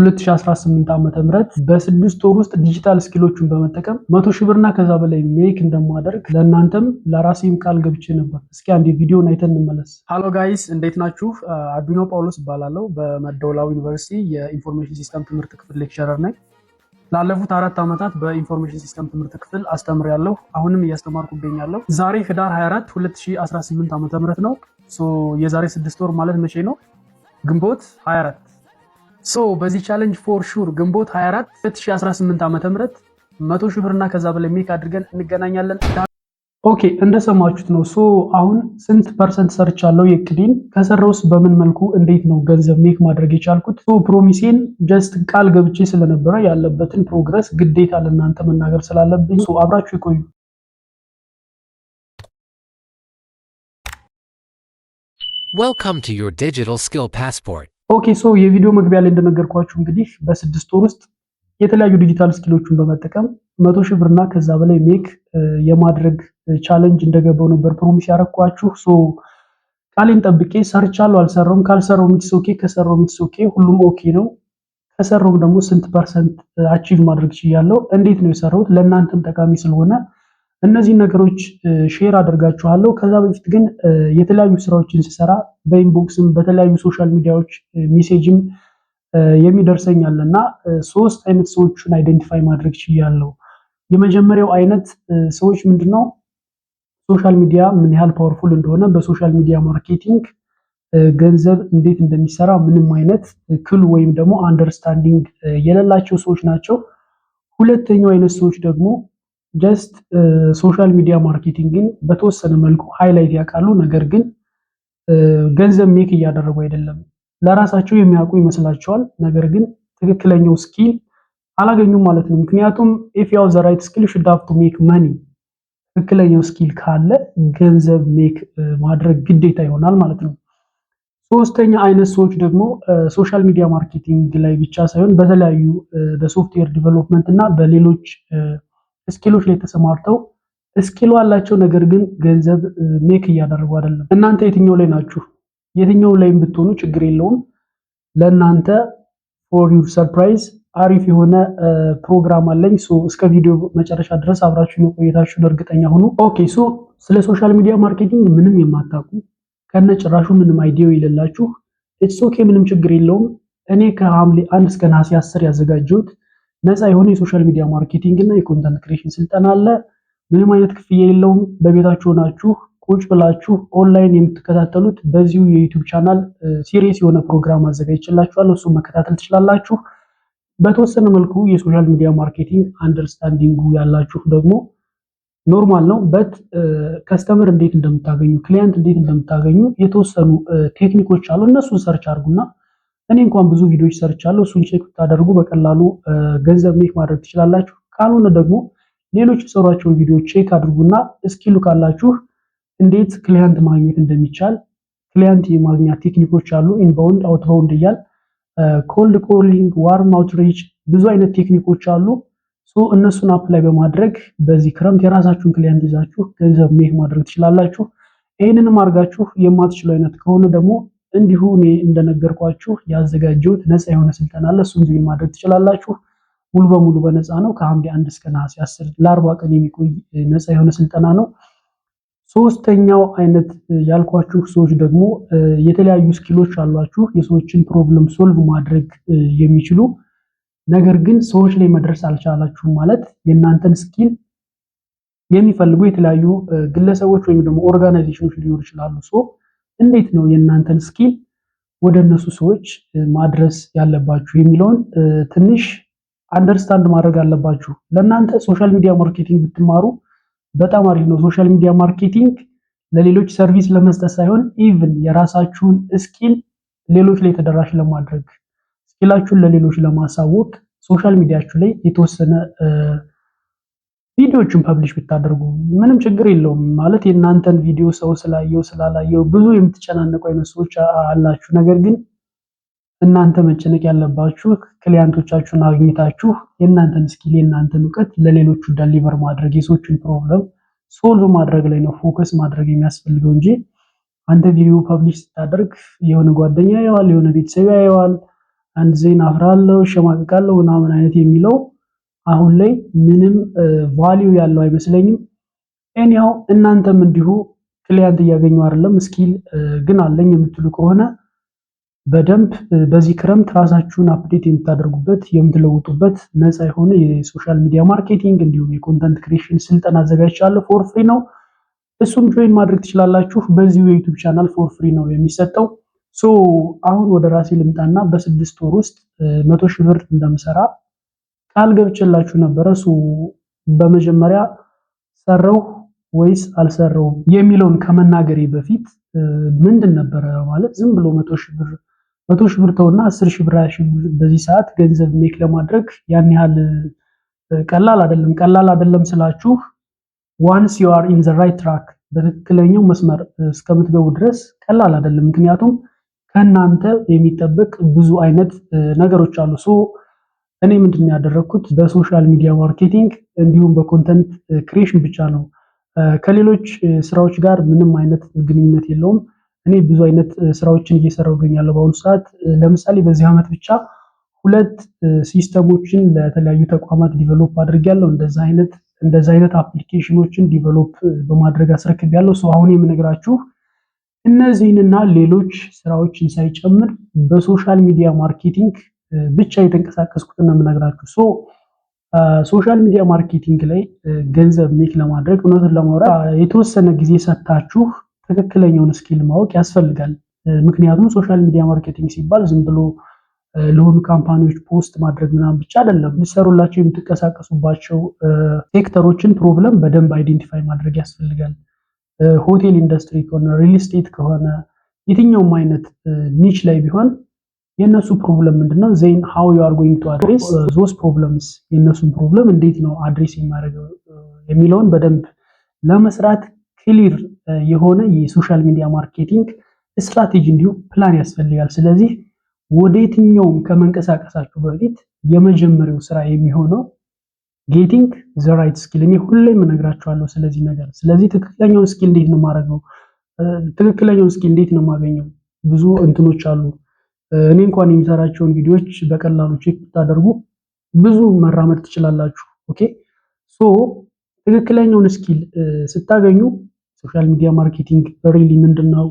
2018 ዓመተ ምህረት በ6 ወር ውስጥ ዲጂታል ስኪሎችን በመጠቀም 100,000 ብርና ከዛ በላይ ሜክ እንደማደርግ ለእናንተም ለራሴም ቃል ገብቼ ነበር። እስኪ አንዴ ቪዲዮን አይተን እንመለስ። ሃሎ ጋይስ እንዴት ናችሁ? አዱኛ ጳውሎስ እባላለሁ። በመደወላዊ ዩኒቨርሲቲ የኢንፎርሜሽን ሲስተም ትምህርት ክፍል ሌክቸረር ነኝ። ላለፉት 4 ዓመታት በኢንፎርሜሽን ሲስተም ትምህርት ክፍል አስተምሬያለሁ። አሁንም እያስተማርኩ እገኛለሁ። ዛሬ ህዳር 24 2018 ዓመተ ምህረት ነው። የዛሬ 6 ወር ማለት መቼ ነው? ግንቦት 24 በዚህ ቻሌንጅ ፎር ሹር ግንቦት 24 2018 ዓመተ ምህረት 100,000 ብርና ከዛ በላይ ሜክ አድርገን እንገናኛለን። ኦኬ እንደሰማችሁት ነው። አሁን ስንት ፐርሰንት ሰርቻለሁ? የቅዲን ከሰራውስ በምን መልኩ እንዴት ነው ገንዘብ ሜክ ማድረግ የቻልኩት? ፕሮሚሴን ጀስት ቃል ገብቼ ስለነበረ ያለበትን ፕሮግረስ ግዴታ ለእናንተ መናገር ስላለብኝ አብራችሁ ይቆዩ። Welcome to your digital skill passport. ኦኬ የቪዲዮ መግቢያ ላይ እንደነገርኳችሁ እንግዲህ በ6 ወር ውስጥ የተለያዩ ዲጂታል ስኪሎችን በመጠቀም 100,000 ብርና ከዛ በላይ ሜክ የማድረግ ቻሌንጅ እንደገባው ነበር ፕሮሚስ ያረኳችሁ። ቃሌን ጠብቄ ሰርቻለሁ። አልሰራውም፣ ካልሰራው ሚትስ ኦኬ፣ ከሰራው ሚትስ ኦኬ፣ ሁሉም ኦኬ ነው። ከሰራው ደግሞ ስንት ፐርሰንት አቺቭ ማድረግ ችያለሁ፣ እንዴት ነው የሰራሁት፣ ለእናንተም ጠቃሚ ስለሆነ እነዚህ ነገሮች ሼር አደርጋችኋለሁ። ከዛ በፊት ግን የተለያዩ ስራዎችን ስሰራ በኢንቦክስም በተለያዩ ሶሻል ሚዲያዎች ሜሴጅም የሚደርሰኝ አለና 3 አይነት ሰዎችን አይደንቲፋይ ማድረግ ችያለሁ። የመጀመሪያው አይነት ሰዎች ምንድነው ሶሻል ሚዲያ ምን ያህል ፓወርፉል እንደሆነ፣ በሶሻል ሚዲያ ማርኬቲንግ ገንዘብ እንዴት እንደሚሰራ ምንም አይነት ክሉ ወይም ደግሞ አንደርስታንዲንግ የሌላቸው ሰዎች ናቸው። ሁለተኛው አይነት ሰዎች ደግሞ ጀስት ሶሻል ሚዲያ ማርኬቲንግን በተወሰነ መልኩ ሃይላይት ያውቃሉ፣ ነገር ግን ገንዘብ ሜክ እያደረጉ አይደለም። ለራሳቸው የሚያውቁ ይመስላቸዋል፣ ነገር ግን ትክክለኛው ስኪል አላገኙም ማለት ነው። ምክንያቱም if you have the right skill you should have to make money። ትክክለኛው ስኪል ካለ ገንዘብ ሜክ ማድረግ ግዴታ ይሆናል ማለት ነው። ሶስተኛ አይነት ሰዎች ደግሞ ሶሻል ሚዲያ ማርኬቲንግ ላይ ብቻ ሳይሆን በተለያዩ በሶፍትዌር ዲቨሎፕመንት እና በሌሎች ስኪሎች ላይ ተሰማርተው ስኪሉ አላቸው፣ ነገር ግን ገንዘብ ሜክ እያደረጉ አይደለም። እናንተ የትኛው ላይ ናችሁ? የትኛው ላይም ብትሆኑ ችግር የለውም። ለእናንተ ፎር ዩር ሰርፕራይዝ አሪፍ የሆነ ፕሮግራም አለኝ። እስከ ቪዲዮ መጨረሻ ድረስ አብራችሁ ቆይታችሁን እርግጠኛ ሁኑ። ኦኬ ስለ ሶሻል ሚዲያ ማርኬቲንግ ምንም የማታውቁ ከነጭራሹ ምንም አይዲያው የሌላችሁ ኢትስ ኦኬ፣ ምንም ችግር የለውም። እኔ ከሐምሌ 1 እስከ ነሐሴ 10 ያዘጋጀሁት ነፃ የሆነ የሶሻል ሚዲያ ማርኬቲንግ እና የኮንተንት ክሬሽን ስልጠና አለ። ምንም አይነት ክፍያ የለውም። በቤታችሁ ሆናችሁ ቁጭ ብላችሁ ኦንላይን የምትከታተሉት በዚሁ የዩቲዩብ ቻናል ሲሪየስ የሆነ ፕሮግራም አዘጋጅቼላችኋለሁ። እሱን መከታተል ትችላላችሁ። በተወሰነ መልኩ የሶሻል ሚዲያ ማርኬቲንግ አንደርስታንዲንጉ ያላችሁ ደግሞ ኖርማል ነው። ከስተመር እንዴት እንደምታገኙ፣ ክሊያንት እንዴት እንደምታገኙ የተወሰኑ ቴክኒኮች አሉ። እነሱን ሰርች አድርጉና እኔ እንኳን ብዙ ቪዲዮዎች ሰርቻለሁ። እሱን ቼክ ብታደርጉ በቀላሉ ገንዘብ ሜክ ማድረግ ትችላላችሁ። ካልሆነ ደግሞ ሌሎች የሰሯቸውን ቪዲዮዎች ቼክ አድርጉና ስኪሉ ካላችሁ እንዴት ክሊያንት ማግኘት እንደሚቻል ክሊያንት የማግኛ ቴክኒኮች አሉ። ኢንባውንድ አውትባውንድ እያል ኮልድ ኮሊንግ፣ ዋርም አውትሪች ብዙ አይነት ቴክኒኮች አሉ። እነሱን አፕላይ በማድረግ በዚህ ክረምት የራሳችሁን ክሊያንት ይዛችሁ ገንዘብ ሜክ ማድረግ ትችላላችሁ። ይሄንንም አድርጋችሁ የማትችሉ አይነት ከሆነ ደግሞ እንዲሁ እኔ እንደነገርኳችሁ ያዘጋጀሁት ነፃ የሆነ ስልጠና አለ። እሱን ጆይን ማድረግ ትችላላችሁ። ሙሉ በሙሉ በነፃ ነው። ከሐምሌ 1 እስከ ነሐሴ 10 ለ40 ቀን የሚቆይ ነፃ የሆነ ስልጠና ነው። ሶስተኛው አይነት ያልኳችሁ ሰዎች ደግሞ የተለያዩ ስኪሎች አሏችሁ፣ የሰዎችን ፕሮብለም ሶልቭ ማድረግ የሚችሉ ነገር ግን ሰዎች ላይ መድረስ አልቻላችሁም ማለት የእናንተን ስኪል የሚፈልጉ የተለያዩ ግለሰቦች ወይም ደግሞ ኦርጋናይዜሽኖች ሊኖሩ ይችላሉ። እንዴት ነው የእናንተን ስኪል ወደ እነሱ ሰዎች ማድረስ ያለባችሁ የሚለውን ትንሽ አንደርስታንድ ማድረግ አለባችሁ። ለእናንተ ሶሻል ሚዲያ ማርኬቲንግ ብትማሩ በጣም አሪፍ ነው። ሶሻል ሚዲያ ማርኬቲንግ ለሌሎች ሰርቪስ ለመስጠት ሳይሆን ኢቭን የራሳችሁን ስኪል ሌሎች ላይ ተደራሽ ለማድረግ ስኪላችሁን ለሌሎች ለማሳወቅ ሶሻል ሚዲያችሁ ላይ የተወሰነ ቪዲዮዎችን ፐብሊሽ ብታደርጉ ምንም ችግር የለውም። ማለት የእናንተን ቪዲዮ ሰው ስላየው ስላላየው ብዙ የምትጨናነቁ አይነት ሰዎች አላችሁ። ነገር ግን እናንተ መጨነቅ ያለባችሁ ክሊያንቶቻችሁን አግኝታችሁ የእናንተን ስኪል የእናንተን እውቀት ለሌሎቹ ዴሊቨር ማድረግ የሰዎችን ፕሮብለም ሶልቭ ማድረግ ላይ ነው ፎከስ ማድረግ የሚያስፈልገው እንጂ አንተ ቪዲዮ ፐብሊሽ ስታደርግ የሆነ ጓደኛ ያየዋል፣ የሆነ ቤተሰብ ያየዋል፣ አንድ ዜና አፍራለሁ፣ ሸማቅቃለሁ ምናምን አይነት የሚለው አሁን ላይ ምንም ቫልዩ ያለው አይመስለኝም። ኤኒሃው እናንተም እንዲሁ ክሊያንት እያገኙ አይደለም፣ ስኪል ግን አለኝ የምትሉ ከሆነ በደንብ በዚህ ክረምት ራሳችሁን አፕዴት የምታደርጉበት የምትለውጡበት ነፃ የሆነ የሶሻል ሚዲያ ማርኬቲንግ እንዲሁም የኮንተንት ክሬሽን ስልጠና አዘጋጅቻለሁ። ፎር ፍሪ ነው። እሱም ጆይን ማድረግ ትችላላችሁ። በዚሁ የዩቲዩብ ቻናል ፎር ፍሪ ነው የሚሰጠው። አሁን ወደ ራሴ ልምጣና በ6 ወር ውስጥ 100,000 ብር እንደምሰራ ቃል ገብቼላችሁ ነበረ። በመጀመሪያ ሰራው ወይስ አልሰራውም የሚለውን ከመናገሬ በፊት ምንድን ነበረ ማለት ዝም ብሎ 100,000 ብር ተውና 10,000 ብር 20,000 ብር በዚህ ሰዓት ገንዘብ ሜክ ለማድረግ ያን ያህል ቀላል አይደለም። ቀላል አይደለም ስላችሁ ዋንስ ዩ አር ኢን ዘ ራይት ትራክ በትክክለኛው መስመር እስከምትገቡ ድረስ ቀላል አይደለም። ምክንያቱም ከናንተ የሚጠበቅ ብዙ አይነት ነገሮች አሉ። እኔ ምንድነው ያደረኩት በሶሻል ሚዲያ ማርኬቲንግ እንዲሁም በኮንተንት ክሬሽን ብቻ ነው። ከሌሎች ስራዎች ጋር ምንም አይነት ግንኙነት የለውም። እኔ ብዙ አይነት ስራዎችን እየሰራሁ እገኛለሁ በአሁኑ ሰዓት። ለምሳሌ በዚህ ዓመት ብቻ 2 ሲስተሞችን ለተለያዩ ተቋማት ዲቨሎፕ አድርጌያለሁ። እንደዛ አይነት አፕሊኬሽኖችን ዲቨሎፕ በማድረግ አስረክቤያለሁ። አሁን የምነግራችሁ እነዚህንና ሌሎች ስራዎችን ሳይጨምር በሶሻል ሚዲያ ማርኬቲንግ ብቻ የተንቀሳቀስኩትን ነው የምነግራችሁ። ሶሻል ሚዲያ ማርኬቲንግ ላይ ገንዘብ ሜክ ለማድረግ እውነቱን ለማውራት የተወሰነ ጊዜ ሰጥታችሁ ትክክለኛውን ስኪል ማወቅ ያስፈልጋል። ምክንያቱም ሶሻል ሚዲያ ማርኬቲንግ ሲባል ዝም ብሎ ለሆኑ ካምፓኒዎች ፖስት ማድረግ ምናምን ብቻ አይደለም። ልትሰሩላቸው የምትንቀሳቀሱባቸው ሴክተሮችን ፕሮብለም በደንብ አይዴንቲፋይ ማድረግ ያስፈልጋል። ሆቴል ኢንዱስትሪ ከሆነ ሪል ስቴት ከሆነ የትኛውም አይነት ኒች ላይ ቢሆን የነሱ ፕሮብለም ምንድነው ዜን ሃው ዩ አር ጎይንግ ቱ አድሬስ ዞስ ፕሮብለምስ የነሱን ፕሮብለም እንዴት ነው አድሬስ የሚያደርገው የሚለውን በደንብ ለመስራት ክሊር የሆነ የሶሻል ሚዲያ ማርኬቲንግ ስትራቴጂ እንዲሁ ፕላን ያስፈልጋል። ስለዚህ ወደ የትኛውም ከመንቀሳቀሳችሁ በፊት የመጀመሪያው ስራ የሚሆነው ጌቲንግ ዘ ራይት ስኪል። እኔ ሁሌም እነግራችኋለሁ ስለዚህ ነገር። ስለዚህ ትክክለኛውን ስኪል እንዴት ነው ማድረገው? ትክክለኛውን ስኪል እንዴት ነው የማገኘው? ብዙ እንትኖች አሉ። እኔ እንኳን የሚሰራቸውን ቪዲዮዎች በቀላሉ ቼክ ብታደርጉ ብዙ መራመድ ትችላላችሁ። ኦኬ ትክክለኛውን ስኪል ስታገኙ ሶሻል ሚዲያ ማርኬቲንግ ሪሊ ምንድነው?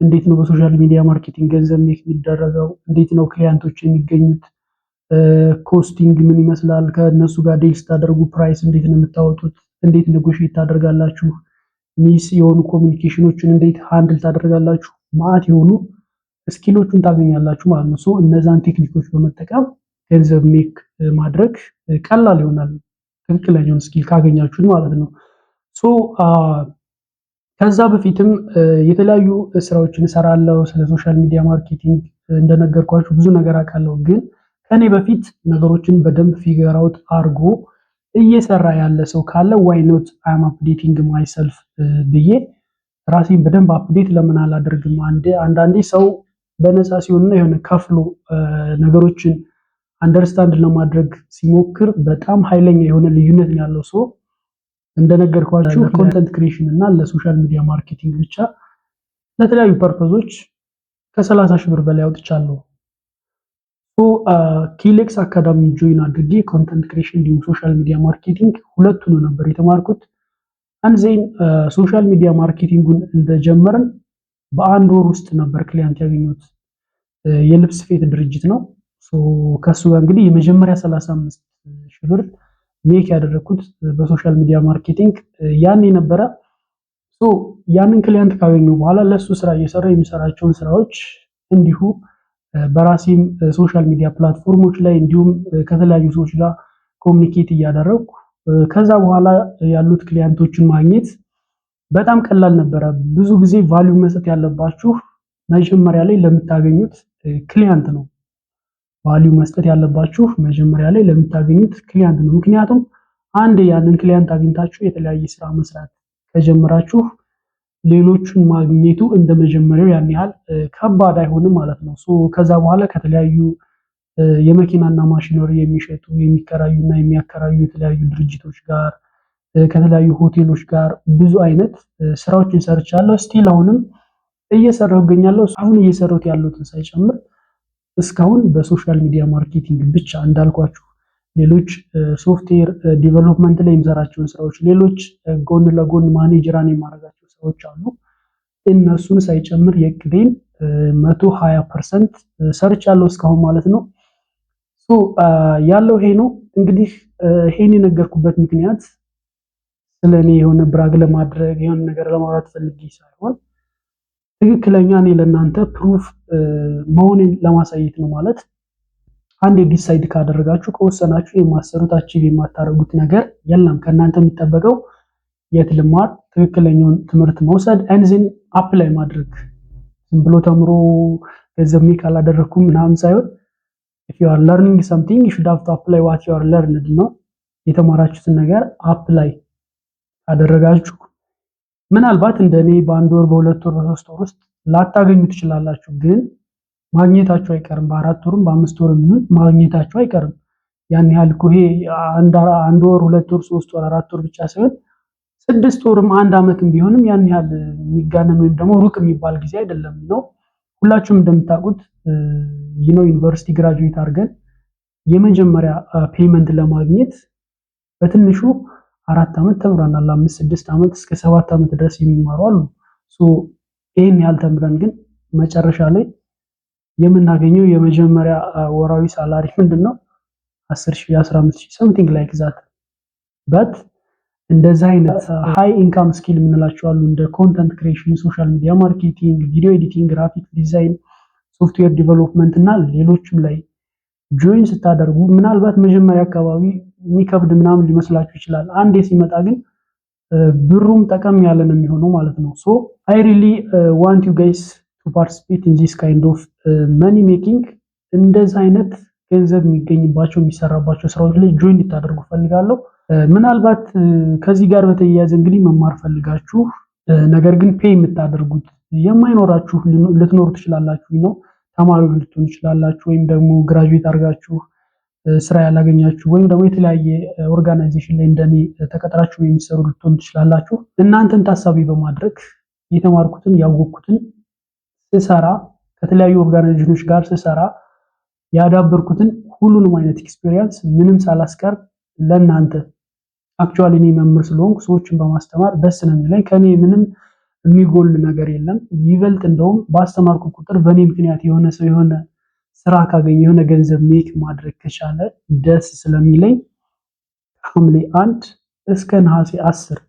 እንዴት ነው በሶሻል ሚዲያ ማርኬቲንግ ገንዘብ ሜክ የሚደረገው? እንዴት ነው ክሊያንቶች የሚገኙት? ኮስቲንግ ምን ይመስላል? ከነሱ ጋር ዴል ስታደርጉ ፕራይስ እንዴት ነው የምታወጡት? እንዴት ኔጎሺዬት ታደርጋላችሁ? ሚስ የሆኑ ኮሚኒኬሽኖችን እንዴት ሃንድል ታደርጋላችሁ? ማአት የሆኑ ስኪሎቹን ታገኛላችሁ ማለት ነው። እነዛን ቴክኒኮች በመጠቀም ገንዘብ ሜክ ማድረግ ቀላል ይሆናል፣ ትክክለኛውን ስኪል ካገኛችሁት ማለት ነው። ከዛ በፊትም የተለያዩ ስራዎችን እሰራለሁ። ስለ ሶሻል ሚዲያ ማርኬቲንግ እንደነገርኳችሁ ብዙ ነገር አውቃለሁ። ግን ከኔ በፊት ነገሮችን በደንብ ፊገር አውት አድርጎ እየሰራ ያለ ሰው ካለ ዋይ ኖት አም አፕዴቲንግ ማይሰልፍ ብዬ ራሴን በደንብ አፕዴት ለምን አላደርግም? አንዳንዴ ሰው በነፃ ሲሆንና የሆነ ከፍሎ ነገሮችን አንደርስታንድ ለማድረግ ሲሞክር በጣም ኃይለኛ የሆነ ልዩነት ያለው ሰው እንደነገርኳችሁ ኮንተንት ክሬሽን እና ለሶሻል ሚዲያ ማርኬቲንግ ብቻ ለተለያዩ ፐርፐዞች ከ30,000 ብር በላይ አውጥቻለሁ። ኪሌክስ አካዳሚ ጆይን አድርጌ ኮንተንት ክሬሽን እንዲሁም ሶሻል ሚዲያ ማርኬቲንግ ሁለቱን ነበር የተማርኩት። አንዜን ሶሻል ሚዲያ ማርኬቲንጉን እንደጀመርን በአንድ ወር ውስጥ ነበር ክሊያንት ያገኘሁት። የልብስ ስፌት ድርጅት ነው። ከሱ ጋር እንግዲህ የመጀመሪያ 35,000 ብር ሜክ ያደረኩት በሶሻል ሚዲያ ማርኬቲንግ ያኔ ነበረ። ያንን ክሊያንት ካገኘሁ በኋላ ለሱ ስራ እየሰራሁ የሚሰራቸውን ስራዎች እንዲሁ በራሴም ሶሻል ሚዲያ ፕላትፎርሞች ላይ እንዲሁም ከተለያዩ ሰዎች ጋር ኮሚኒኬት እያደረኩ ከዛ በኋላ ያሉት ክሊያንቶችን ማግኘት በጣም ቀላል ነበረ። ብዙ ጊዜ ቫልዩ መስጠት ያለባችሁ መጀመሪያ ላይ ለምታገኙት ክሊያንት ነው። ቫልዩ መስጠት ያለባችሁ መጀመሪያ ላይ ለምታገኙት ክሊያንት ነው። ምክንያቱም አንድ ያንን ክሊያንት አግኝታችሁ የተለያየ ስራ መስራት ከጀመራችሁ ሌሎቹን ማግኘቱ እንደመጀመሪያው ያን ያህል ከባድ አይሆንም ማለት ነው። ከዛ በኋላ ከተለያዩ የመኪናና ማሽነሪ የሚሸጡ የሚከራዩና የሚያከራዩ የተለያዩ ድርጅቶች ጋር ከተለያዩ ሆቴሎች ጋር ብዙ አይነት ስራዎችን ሰርቻለሁ። ስቲል አሁንም እየሰራሁ እገኛለሁ። አሁን እየሰራሁት ያለሁትን ሳይጨምር እስካሁን በሶሻል ሚዲያ ማርኬቲንግ ብቻ እንዳልኳችሁ ሌሎች ሶፍትዌር ዲቨሎፕመንት ላይ የምሰራቸውን ስራዎች፣ ሌሎች ጎን ለጎን ማኔጀራን የማደርጋቸው ስራዎች አሉ። እነሱን ሳይጨምር የእቅዴን 120% ሰርቻለሁ እስካሁን ማለት ነው። ያለው ይሄ ነው። እንግዲህ ይሄን የነገርኩበት ምክንያት ስለኔ የሆነ ብራግ ለማድረግ የሆነ ነገር ለማውራት ፈልጌ ሳይሆን ትክክለኛ እኔ ለእናንተ ፕሩፍ መሆኔን ለማሳየት ነው። ማለት አንድ ዲሳይድ ካደረጋችሁ ከወሰናችሁ የማሰሩት አቺቭ የማታደርጉት ነገር የለም። ከእናንተ የሚጠበቀው የት ልማር፣ ትክክለኛውን ትምህርት መውሰድ ኤንዝን አፕላይ ማድረግ። ዝም ብሎ ተምሮ ገንዘብ ሜክ አላደረኩም ምናምን ሳይሆን if you are learning something you should have to apply what you are learned ነው። የተማራችሁትን ነገር አፕላይ ካደረጋችሁ ምናልባት እንደኔ በአንድ ወር በሁለት ወር በሶስት ወር ውስጥ ላታገኙ ትችላላችሁ፣ ግን ማግኘታችሁ አይቀርም። በአራት ወርም በአምስት ወርም ማግኘታችሁ አይቀርም። ያን ያህል እኮ ይሄ አንድ ወር ሁለት ወር ሶስት ወር አራት ወር ብቻ ሳይሆን ስድስት ወርም አንድ አመትም ቢሆንም ያን ያህል የሚጋነን ወይም ደግሞ ሩቅ የሚባል ጊዜ አይደለም ነው። ሁላችሁም እንደምታውቁት ዩኒቨርሲቲ ግራጁዌት አድርገን የመጀመሪያ ፔመንት ለማግኘት በትንሹ 4 አመት ተምረናል። 5 6 አመት እስከ 7 አመት ድረስ የሚማሩ አሉ። ይሄን ያህል ተምረን ግን መጨረሻ ላይ የምናገኘው የመጀመሪያ ወራዊ ሳላሪ ምንድነው? 10,000 15,000 something like that but እንደዛ አይነት ሃይ ኢንካም ስኪል የምንላቸው አሉ እንደ ኮንተንት ክሪኤሽን፣ ሶሻል ሚዲያ ማርኬቲንግ፣ ቪዲዮ ኤዲቲንግ፣ ግራፊክ ዲዛይን፣ ሶፍትዌር ዲቨሎፕመንት እና ሌሎችም ላይ ጆይን ስታደርጉ ምናልባት መጀመሪያ አካባቢ የሚከብድ ምናምን ሊመስላችሁ ይችላል። አንዴ ሲመጣ ግን ብሩም ጠቀም ያለ ነው የሚሆነው ማለት ነው። ሶ አይ ሪሊ ዋንት ዩ ጋይስ ቱ ፓርቲሲፔት ኢን ዚስ ካይንድ ኦፍ መኒ ሜኪንግ እንደዛ አይነት ገንዘብ የሚገኝባቸው የሚሰራባቸው ስራዎች ላይ ጆይን እንድታደርጉ ፈልጋለሁ። ምናልባት ከዚህ ጋር በተያያዘ እንግዲህ መማር ፈልጋችሁ ነገር ግን ፔይ የምታደርጉት የማይኖራችሁ ልትኖሩ ትችላላችሁ ነው። ተማሪዎች ልትሆኑ ትችላላችሁ፣ ወይም ደግሞ ግራጁዌት አድርጋችሁ ስራ ያላገኛችሁ ወይም ደግሞ የተለያየ ኦርጋናይዜሽን ላይ እንደኔ ተቀጥራችሁ የሚሰሩ ልትሆኑ ትችላላችሁ። እናንተን ታሳቢ በማድረግ የተማርኩትን ያወቅኩትን ስሰራ ከተለያዩ ኦርጋናይዜሽኖች ጋር ስሰራ ያዳበርኩትን ሁሉንም አይነት ኤክስፒሪየንስ ምንም ሳላስቀር ለእናንተ አክቹአሊ እኔ መምህር ስለሆንኩ ሰዎችን በማስተማር ደስ ነው የሚለኝ። ከኔ ምንም የሚጎል ነገር የለም። ይበልጥ እንደውም ባስተማርኩ ቁጥር በእኔ ምክንያት የሆነ ሰው የሆነ ስራ ካገኘ የሆነ ገንዘብ ሜክ ማድረግ ከቻለ ደስ ስለሚለኝ ሐምሌ 1 እስከ ነሐሴ 10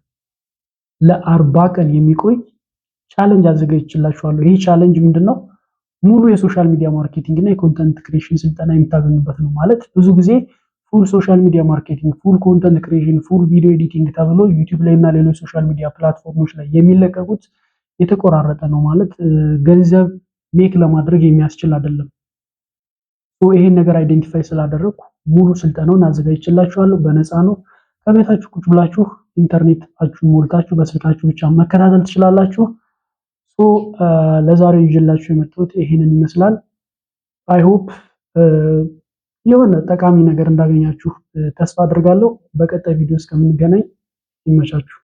ለ40 ቀን የሚቆይ ቻሌንጅ አዘጋጅቼላችኋለሁ። ይሄ ቻሌንጅ ምንድነው? ሙሉ የሶሻል ሚዲያ ማርኬቲንግ እና የኮንተንት ክሪኤሽን ስልጠና የምታገኙበት ነው። ማለት ብዙ ጊዜ ፉል ሶሻል ሚዲያ ማርኬቲንግ፣ ፉል ኮንተንት ክሪኤሽን፣ ፉል ቪዲዮ ኤዲቲንግ ተብሎ ዩቲዩብ ላይ እና ሌሎች ሶሻል ሚዲያ ፕላትፎርሞች ላይ የሚለቀቁት የተቆራረጠ ነው። ማለት ገንዘብ ሜክ ለማድረግ የሚያስችል አይደለም። ይሄን ነገር አይዴንቲፋይ ስላደረኩ ሙሉ ስልጠናውን አዘጋጅቼላችኋለሁ። በነፃ ነው። ከቤታችሁ ቁጭ ብላችሁ ኢንተርኔታችሁን ሞልታችሁ በስልካችሁ ብቻ መከታተል ትችላላችሁ። ለዛሬው ይዤላችሁ የመጣሁት ይሄንን ይመስላል። አይ ሆፕ የሆነ ጠቃሚ ነገር እንዳገኛችሁ ተስፋ አድርጋለሁ። በቀጣይ ቪዲዮ እስከምንገናኝ ይመቻችሁ።